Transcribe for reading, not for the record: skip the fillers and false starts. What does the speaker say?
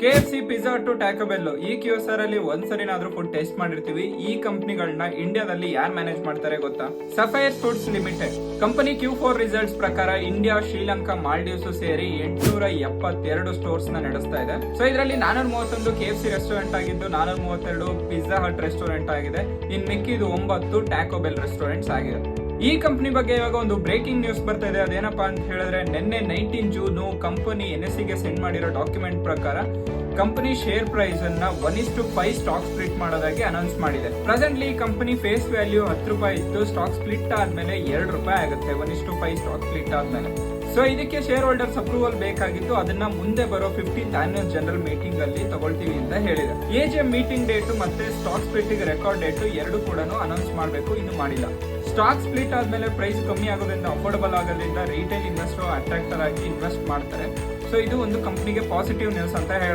KFC, pizza to Taco Bell ಈ QSR ಅಲ್ಲಿ ಒಂದ್ಸರಿನಾದ್ರೂ food taste ಮಾಡಿರ್ತೀವಿ. ಈ ಕಂಪನಿಗಳನ್ನ ಇಂಡಿಯಾದಲ್ಲಿ ಯಾರು ಮ್ಯಾನೇಜ್ ಮಾಡ್ತಾರೆ ಗೊತ್ತಾ? Sapphire foods limited company Q4 results ಪ್ರಕಾರ ಇಂಡಿಯಾ, ಶ್ರೀಲಂಕಾ, ಮಾಲ್ಡೀವ್ಸ್ ಸೇರಿ 872 ಸ್ಟೋರ್ಸ್ ನ ನಡೆಸ್ತಾ ಇದೆ. ಸೊ ಇದರಲ್ಲಿ 431 KFC ರೆಸ್ಟೋರೆಂಟ್ ಆಗಿದ್ದು, 432 ಪಿಜ್ಜಾ ಹಟ್ ರೆಸ್ಟೋರೆಂಟ್ ಆಗಿದೆ. ಇನ್ ಮಿಕ್ಕಿದು 9 ಟ್ಯಾಕೋ ಬೆಲ್ ರೆಸ್ಟೋರೆಂಟ್ಸ್ ಆಗಿದೆ. ಈ ಕಂಪನಿ ಬಗ್ಗೆ ಇವಾಗ ಒಂದು ಬ್ರೇಕಿಂಗ್ ನ್ಯೂಸ್ ಬರ್ತಾ ಇದೆ. ಅದೇನಪ್ಪಾ ಅಂತ ಹೇಳಿದ್ರೆ, ನಿನ್ನೆ 19 ಜೂನ್ ಕಂಪನಿ NSE ಗೆ ಸೆಂಡ್ ಮಾಡಿರೋ ಡಾಕ್ಯುಮೆಂಟ್ ಪ್ರಕಾರ ಕಂಪನಿ ಶೇರ್ ಪ್ರೈಸ್ ಅನ್ನ 1:5 ಸ್ಟಾಕ್ ಸ್ಪ್ಲಿಟ್ ಮಾಡೋದಾಗಿ ಅನೌನ್ಸ್ ಮಾಡಿದೆ. ಪ್ರೆಸೆಂಟ್ಲಿ ಕಂಪನಿ ಫೇಸ್ ವ್ಯಾಲ್ಯೂ 10 ರೂಪಾಯಿ ಇತ್ತು. ಸ್ಟಾಕ್ ಸ್ಪ್ಲಿಟ್ ಆದ್ಮೇಲೆ 2 ರೂಪಾಯಿ ಆಗುತ್ತೆ 1:5 ಸ್ಟಾಕ್ ಸ್ಪ್ಲಿಟ್ ಆದ್ಮೇಲೆ. ಸೊ ಇದಕ್ಕೆ ಶೇರ್ ಹೋಲ್ಡರ್ಸ್ ಅಪ್ರೂವಲ್ ಬೇಕಾಗಿತ್ತು. ಅದನ್ನ ಮುಂದೆ ಬರೋ 15th ಆನ್ಯುವಲ್ ಜನರಲ್ ಮೀಟಿಂಗ್ ಅಲ್ಲಿ ತಗೊಳ್ತೀವಿ ಅಂತ ಹೇಳಿದೆ. AGM ಮೀಟಿಂಗ್ ಡೇಟ್ ಮತ್ತೆ ಸ್ಟಾಕ್ ಸ್ಪ್ಲಿಟ್ ರೆಕಾರ್ಡ್ ಡೇಟ್ ಎರಡು ಕೂಡ ಅನೌನ್ಸ್ ಮಾಡಬೇಕು, ಇನ್ನು ಮಾಡಿಲ್ಲ. ಸ್ಟಾಕ್ ಸ್ಪ್ಲಿಟ್ ಆದ್ಮೇಲೆ ಪ್ರೈಸ್ ಕಮ್ಮಿ ಆಗೋದ್ರಿಂದ, ಅಫೋರ್ಡಬಲ್ ಆಗೋದ್ರಿಂದ ರೈಟೇಲ್ ಇನ್ವೆಸ್ಟರ್ ಅಟ್ರಾಕ್ಟರ್ ಆಗಿ ಇನ್ವೆಸ್ಟ್ ಮಾಡ್ತಾರೆ. ಸೊ ಇದು ಒಂದು ಕಂಪನಿಗೆ ಪಾಸಿಟಿವ್ ನ್ಯೂಸ್ ಅಂತ ಹೇಳ್ಬೋದು.